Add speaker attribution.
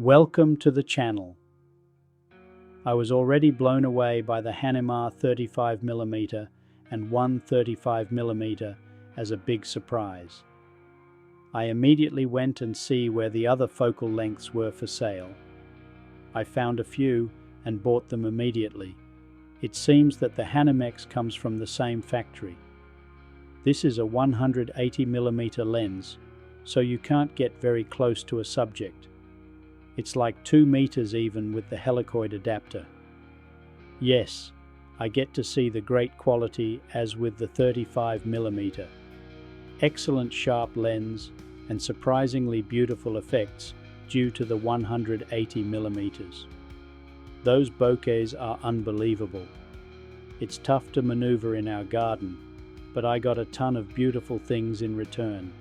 Speaker 1: Welcome to the channel. I was already blown away by the Hanimar 35mm and 135mm as a big surprise. I immediately went and see where the other focal lengths were for sale. I found a few and bought them immediately. It seems that the Hanimex comes from the same factory. This is a 180mm lens, so you can't get very close to a subject. It's like 2 meters even with the helicoid adapter. Yes, I get to see the great quality as with the 35mm. Excellent sharp lens and surprisingly beautiful effects due to the 180mm. Those bokeys are unbelievable. It's tough to maneuver in our garden, but I got a ton of beautiful things in return.